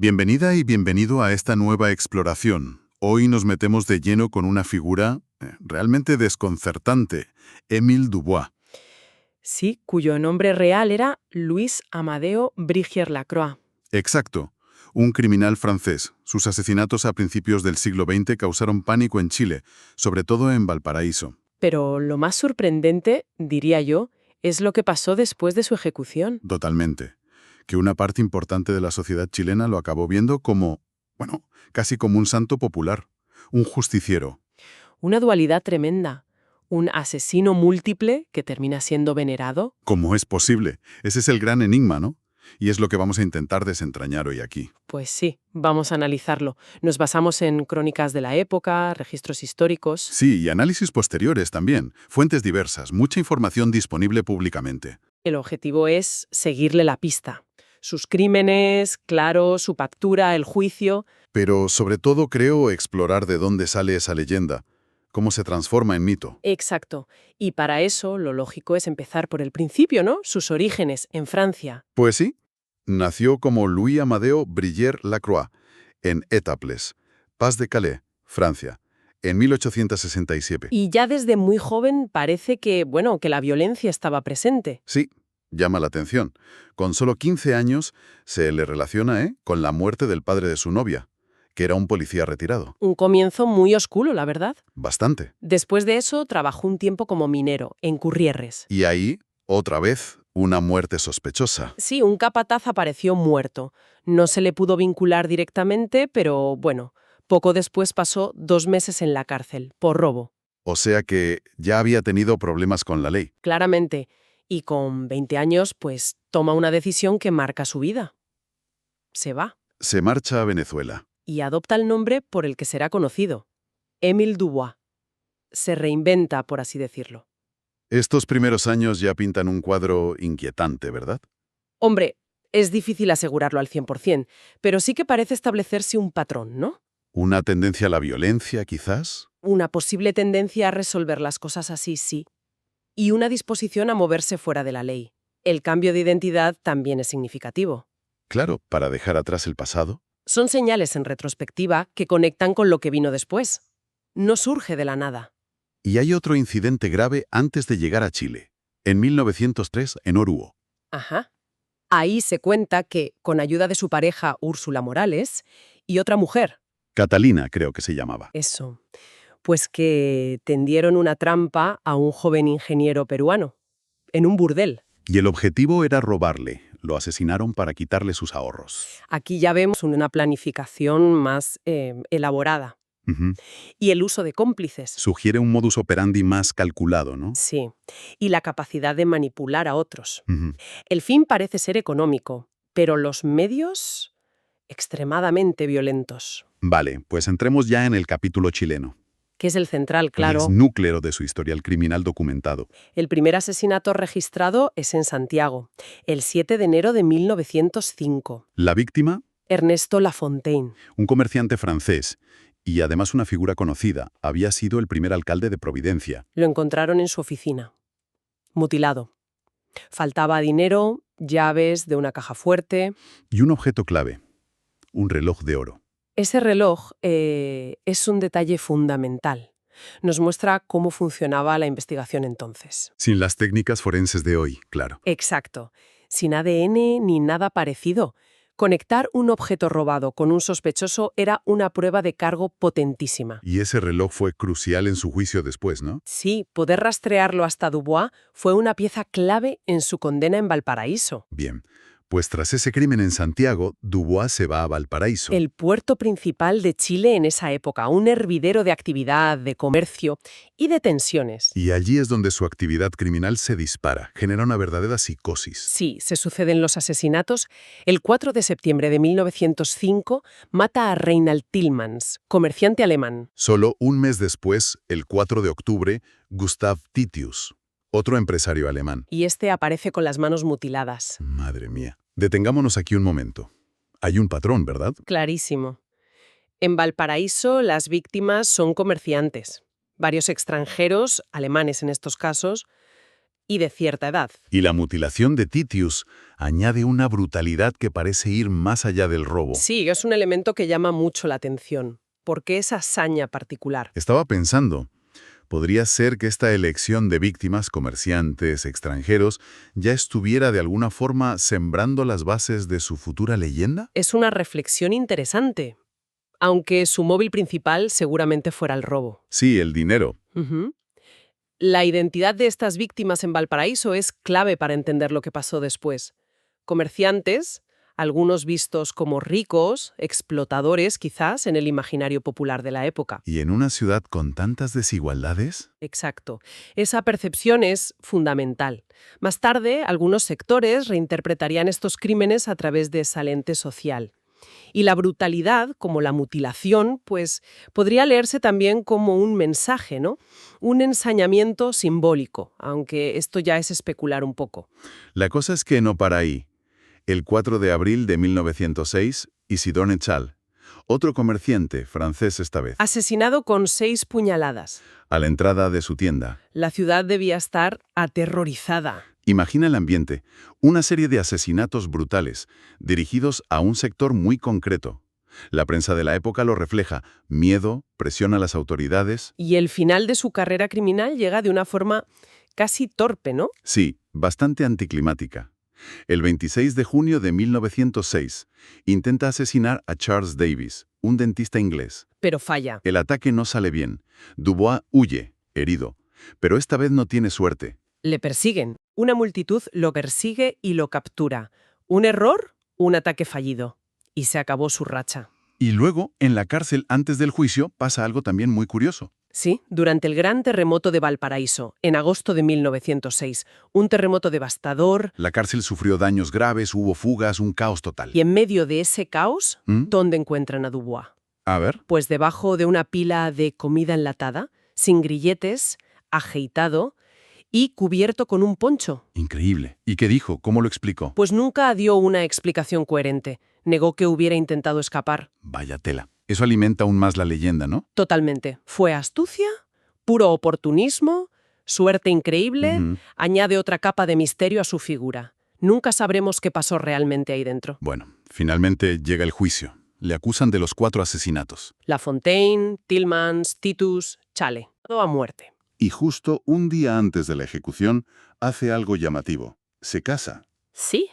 Bienvenida y bienvenido a esta nueva exploración. Hoy nos metemos de lleno con una figura realmente desconcertante, Émile Dubois. Sí, cuyo nombre real era Louis Amadeo Brigier Lacroix. Exacto, un criminal francés. Sus asesinatos a principios del siglo XX causaron pánico en Chile, sobre todo en Valparaíso. Pero lo más sorprendente, diría yo, es lo que pasó después de su ejecución. Totalmente. Que una parte importante de la sociedad chilena lo acabó viendo como, bueno, casi como un santo popular, un justiciero. Una dualidad tremenda. Un asesino múltiple que termina siendo venerado. ¿Cómo es posible? Ese es el gran enigma, ¿no? Y es lo que vamos a intentar desentrañar hoy aquí. Pues sí, vamos a analizarlo. Nos basamos en crónicas de la época, registros históricos. Sí, y análisis posteriores también, fuentes diversas, mucha información disponible públicamente. El objetivo es seguirle la pista. Sus crímenes, claro, su captura, el juicio. Pero sobre todo creo explorar de dónde sale esa leyenda, cómo se transforma en mito. Exacto. Y para eso lo lógico es empezar por el principio, ¿no? Sus orígenes, en Francia. Pues sí, nació como Louis Amadeo Brigier Lacroix, en Étaples, Pas de Calais, Francia, en 1867. Y ya desde muy joven parece que, bueno, que la violencia estaba presente. Sí, llama la atención. Con solo 15 años se le relaciona con la muerte del padre de su novia, que era un policía retirado. Un comienzo muy oscuro, la verdad. Bastante. Después de eso, trabajó un tiempo como minero, en Currieres. Y ahí, otra vez, una muerte sospechosa. Sí, un capataz apareció muerto. No se le pudo vincular directamente, pero bueno, poco después pasó 2 meses en la cárcel, por robo. O sea que ya había tenido problemas con la ley. Claramente. Y con 20 años, pues toma una decisión que marca su vida. Se va. Se marcha a Venezuela. Y adopta el nombre por el que será conocido, Émile Dubois. Se reinventa, por así decirlo. Estos primeros años ya pintan un cuadro inquietante, ¿verdad? Hombre, es difícil asegurarlo al 100%, pero sí que parece establecerse un patrón, ¿no? ¿Una tendencia a la violencia, quizás? Una posible tendencia a resolver las cosas así, sí. Y una disposición a moverse fuera de la ley. El cambio de identidad también es significativo. Claro, para dejar atrás el pasado. Son señales en retrospectiva que conectan con lo que vino después. No surge de la nada. Y hay otro incidente grave antes de llegar a Chile, en 1903, en Oruro. Ajá. Ahí se cuenta que, con ayuda de su pareja Úrsula Morales y otra mujer, Catalina, creo que se llamaba. eso, pues que tendieron una trampa a un joven ingeniero peruano, en un burdel. Y el objetivo era robarle. Lo asesinaron para quitarle sus ahorros. Aquí ya vemos una planificación más elaborada. Ujú. Y el uso de cómplices. Sugiere un modus operandi más calculado, ¿no? Sí. Y la capacidad de manipular a otros. Ujú. El fin parece ser económico, pero los medios extremadamente violentos. Vale, pues entremos ya en el capítulo chileno. Que es el central, El claro. núcleo de su historial criminal documentado. El primer asesinato registrado es en Santiago, el 7 de enero de 1905. La víctima, Ernesto Lafontaine. un comerciante francés y además una figura conocida, había sido el primer alcalde de Providencia. Lo encontraron en su oficina. Mutilado. Faltaba dinero, llaves de una caja fuerte. Y un objeto clave, un reloj de oro. Ese reloj es un detalle fundamental. Nos muestra cómo funcionaba la investigación entonces. Sin las técnicas forenses de hoy, claro. Exacto. Sin ADN ni nada parecido. Conectar un objeto robado con un sospechoso era una prueba de cargo potentísima. Y ese reloj fue crucial en su juicio después, ¿no? Sí, poder rastrearlo hasta Dubois fue una pieza clave en su condena en Valparaíso. Bien, pues tras ese crimen en Santiago, Dubois se va a Valparaíso. El puerto principal de Chile en esa época, un hervidero de actividad, de comercio y de tensiones. Y allí es donde su actividad criminal se dispara, genera una verdadera psicosis. Sí, se suceden los asesinatos. El 4 de septiembre de 1905 mata a Reinald Tillmans, comerciante alemán. Solo un mes después, el 4 de octubre, Gustav Titius, otro empresario alemán. Y este aparece con las manos mutiladas. Madre mía. Detengámonos aquí un momento. Hay un patrón, ¿verdad? Clarísimo. En Valparaíso las víctimas son comerciantes. Varios extranjeros, alemanes en estos casos, y de cierta edad. Y la mutilación de Titius añade una brutalidad que parece ir más allá del robo. Sí, es un elemento que llama mucho la atención. ¿Por qué esa hazaña particular? Estaba pensando, ¿podría ser que esta elección de víctimas, comerciantes, extranjeros, ya estuviera de alguna forma sembrando las bases de su futura leyenda? Es una reflexión interesante, aunque su móvil principal seguramente fuera el robo. Sí, el dinero. Ujú. La identidad de estas víctimas en Valparaíso es clave para entender lo que pasó después. Comerciantes, algunos vistos como ricos, explotadores quizás en el imaginario popular de la época. ¿Y en una ciudad con tantas desigualdades? Exacto. Esa percepción es fundamental. Más tarde, algunos sectores reinterpretarían estos crímenes a través de esa lente social. Y la brutalidad, como la mutilación, pues podría leerse también como un mensaje, ¿no? Un ensañamiento simbólico, aunque esto ya es especular un poco. La cosa es que no para ahí. El 4 de abril de 1906, Isidore Nechal, otro comerciante, francés esta vez, Asesinado con 6 puñaladas. a la entrada de su tienda. La ciudad debía estar aterrorizada. Imagina el ambiente, una serie de asesinatos brutales, dirigidos a un sector muy concreto. La prensa de la época lo refleja, miedo, presión a las autoridades. Y el final de su carrera criminal llega de una forma casi torpe, ¿no? Sí, bastante anticlimática. El 26 de junio de 1906, intenta asesinar a Charles Davis, un dentista inglés. Pero falla. El ataque no sale bien. Dubois huye, herido. Pero esta vez no tiene suerte. Le persiguen. Una multitud lo persigue y lo captura. Un error, un ataque fallido. Y se acabó su racha. Y luego, en la cárcel antes del juicio, pasa algo también muy curioso. Sí, durante el gran terremoto de Valparaíso, en agosto de 1906, un terremoto devastador, La cárcel sufrió daños graves, hubo fugas, un caos total. y en medio de ese caos, ¿Mm? ¿dónde encuentran a Dubois? A ver. Pues debajo de una pila de comida enlatada, sin grilletes, ajeitado y cubierto con un poncho. Increíble. ¿Y qué dijo? ¿Cómo lo explicó? Pues nunca dio una explicación coherente. Negó que hubiera intentado escapar. Vaya tela. Eso alimenta aún más la leyenda, ¿no? Totalmente. ¿Fue astucia? ¿Puro oportunismo? ¿Suerte increíble? Ujú. Añade otra capa de misterio a su figura. Nunca sabremos qué pasó realmente ahí dentro. Bueno, finalmente llega el juicio. Le acusan de los 4 asesinatos. La Fontaine, Tillmans, Titus, Chale. Todo a muerte. Y justo un día antes de la ejecución, hace algo llamativo. Se casa. Sí,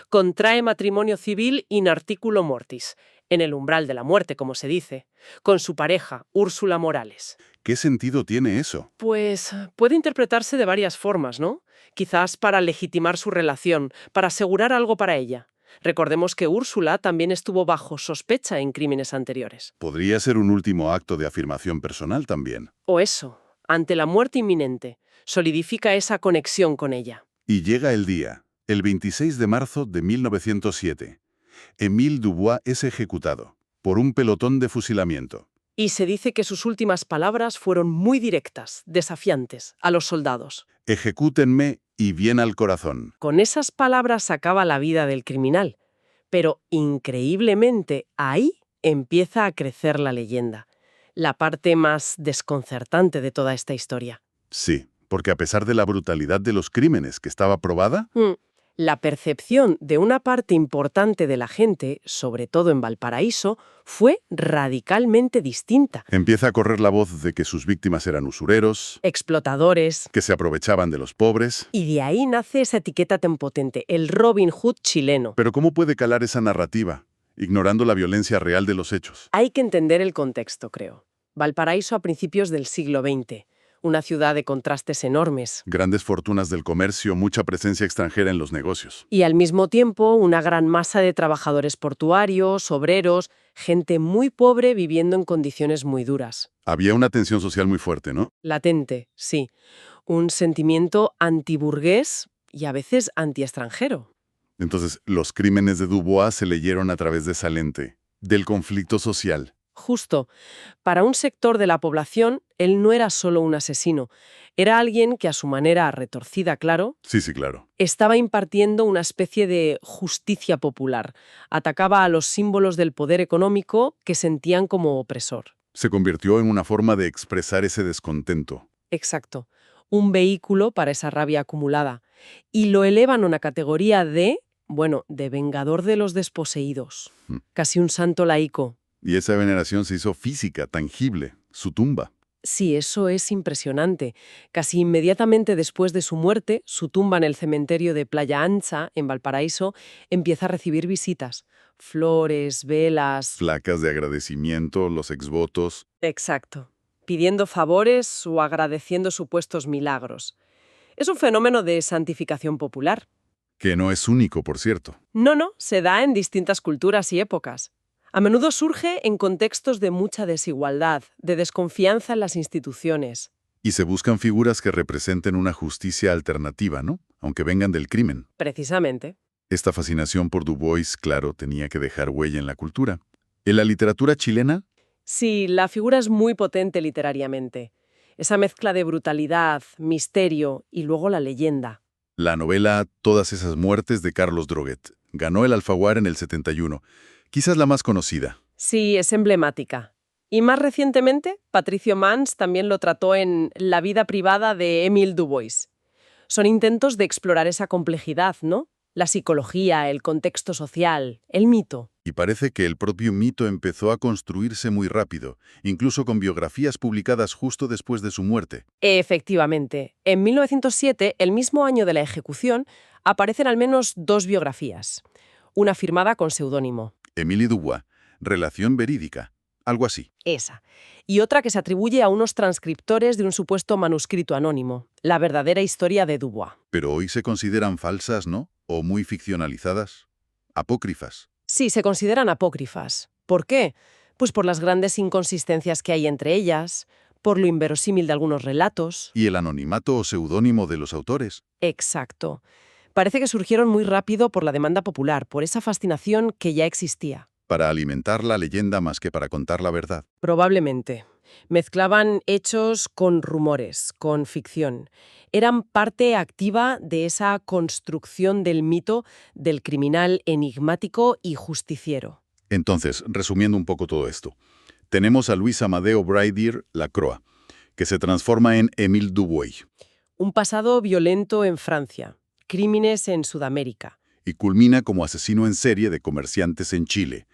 contrae matrimonio civil in articulo mortis, en el umbral de la muerte, como se dice, con su pareja, Úrsula Morales. ¿Qué sentido tiene eso? Pues puede interpretarse de varias formas, ¿no? Quizás para legitimar su relación, para asegurar algo para ella. Recordemos que Úrsula también estuvo bajo sospecha en crímenes anteriores. Podría ser un último acto de afirmación personal también. O eso, ante la muerte inminente, solidifica esa conexión con ella. Y llega el día, el 26 de marzo de 1907. Émile Dubois es ejecutado por un pelotón de fusilamiento. Y se dice que sus últimas palabras fueron muy directas, desafiantes, a los soldados. Ejecútenme y bien al corazón. Con esas palabras acaba la vida del criminal. Pero, increíblemente, ahí empieza a crecer la leyenda. La parte más desconcertante de toda esta historia. Sí, porque a pesar de la brutalidad de los crímenes que estaba probada, La percepción de una parte importante de la gente, sobre todo en Valparaíso, fue radicalmente distinta. empieza a correr la voz de que sus víctimas eran usureros, Explotadores. que se aprovechaban de los pobres. Y de ahí nace esa etiqueta tan potente, el Robin Hood chileno. Pero ¿cómo puede calar esa narrativa, ignorando la violencia real de los hechos? Hay que entender el contexto, creo. Valparaíso a principios del siglo XX, una ciudad de contrastes enormes. Grandes fortunas del comercio, mucha presencia extranjera en los negocios. Y al mismo tiempo una gran masa de trabajadores portuarios, obreros, gente muy pobre viviendo en condiciones muy duras. Había una tensión social muy fuerte, ¿no? Latente, sí. Un sentimiento antiburgués y a veces anti-extranjero. Entonces, los crímenes de Dubois se leyeron a través de esa lente, del conflicto social. Justo. Para un sector de la población, él no era solo un asesino. Era alguien que, a su manera retorcida, claro, Sí, claro. estaba impartiendo una especie de justicia popular. Atacaba a los símbolos del poder económico que sentían como opresor. Se convirtió en una forma de expresar ese descontento. Exacto. un vehículo para esa rabia acumulada, y lo elevan a una categoría de vengador de los desposeídos, Mm. casi un santo laico. Y esa veneración se hizo física, tangible, su tumba. Sí, eso es impresionante. Casi inmediatamente después de su muerte, su tumba en el cementerio de Playa Ancha, en Valparaíso, empieza a recibir visitas. Flores, velas. Placas de agradecimiento, los exvotos. Exacto. Pidiendo favores o agradeciendo supuestos milagros. Es un fenómeno de santificación popular. Que no es único, por cierto. No, se da en distintas culturas y épocas. A menudo surge en contextos de mucha desigualdad, de desconfianza en las instituciones. Y se buscan figuras que representen una justicia alternativa, ¿no? Aunque vengan del crimen. Precisamente. Esta fascinación por Du Bois, claro, tenía que dejar huella en la cultura. En la literatura chilena, Sí, la figura es muy potente literariamente. Esa mezcla de brutalidad, misterio y luego la leyenda. la novela Todas esas muertes de Carlos Droguet ganó el Alfaguara en el 71, quizás la más conocida. Sí, es emblemática. Y más recientemente, Patricio Mans también lo trató en La vida privada de Émile Dubois. Son intentos de explorar esa complejidad, ¿no? La psicología, el contexto social, el mito. Y parece que el propio mito empezó a construirse muy rápido, incluso con biografías publicadas justo después de su muerte. Efectivamente, en 1907, el mismo año de la ejecución, aparecen al menos 2 biografías. Una firmada con seudónimo, Émile Dubois, relación verídica, algo así. esa, y otra que se atribuye a unos transcriptores de un supuesto manuscrito anónimo, la verdadera historia de Dubois. Pero hoy se consideran falsas, ¿no? O muy ficcionalizadas. Apócrifas. Sí, se consideran apócrifas. ¿Por qué? Pues por las grandes inconsistencias que hay entre ellas, por lo inverosímil de algunos relatos. Y el anonimato o seudónimo de los autores. Exacto. Parece que surgieron muy rápido por la demanda popular, por esa fascinación que ya existía. Para alimentar la leyenda más que para contar la verdad. Probablemente. Mezclaban hechos con rumores, con ficción. Eran parte activa de esa construcción del mito del criminal enigmático y justiciero. Entonces, resumiendo un poco todo esto, tenemos a Luis Amadeo Braidier Lacroix, que se transforma en Émile Dubois Un pasado violento en Francia, crímenes en Sudamérica. y culmina como asesino en serie de comerciantes en Chile.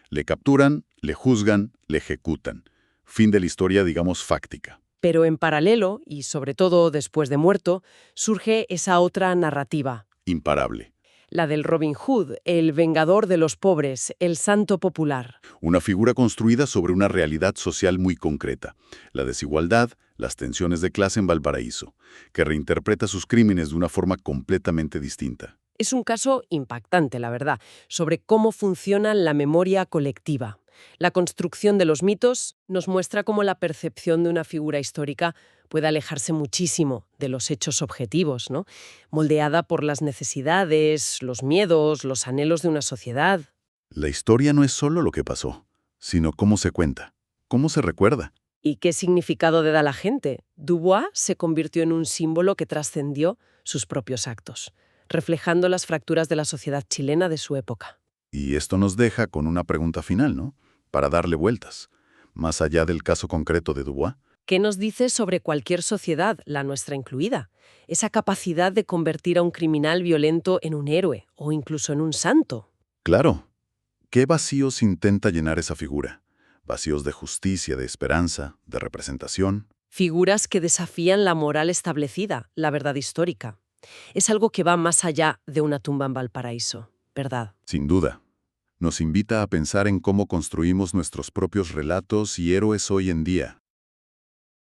Le capturan, le juzgan, le ejecutan. Fin de la historia, digamos, fáctica. Pero en paralelo, y sobre todo después de muerto, surge esa otra narrativa, Imparable. la del Robin Hood, el vengador de los pobres, el santo popular. Una figura construida sobre una realidad social muy concreta. La desigualdad, las tensiones de clase en Valparaíso, que reinterpreta sus crímenes de una forma completamente distinta. Es un caso impactante, la verdad, sobre cómo funciona la memoria colectiva. La construcción de los mitos nos muestra cómo la percepción de una figura histórica puede alejarse muchísimo de los hechos objetivos, ¿no? Moldeada por las necesidades, los miedos, los anhelos de una sociedad. La historia no es solo lo que pasó, sino cómo se cuenta, cómo se recuerda. ¿Y qué significado le da la gente? Dubois se convirtió en un símbolo que trascendió sus propios actos, reflejando las fracturas de la sociedad chilena de su época. Y esto nos deja con una pregunta final, ¿no? Para darle vueltas. Más allá del caso concreto de Dubois, ¿Qué nos dice sobre cualquier sociedad, la nuestra incluida? Esa capacidad de convertir a un criminal violento en un héroe o incluso en un santo. claro, ¿qué vacíos intenta llenar esa figura? Vacíos de justicia, de esperanza, de representación. Figuras que desafían la moral establecida, la verdad histórica. Es algo que va más allá de una tumba en Valparaíso, ¿verdad? Sin duda. Nos invita a pensar en cómo construimos nuestros propios relatos y héroes hoy en día.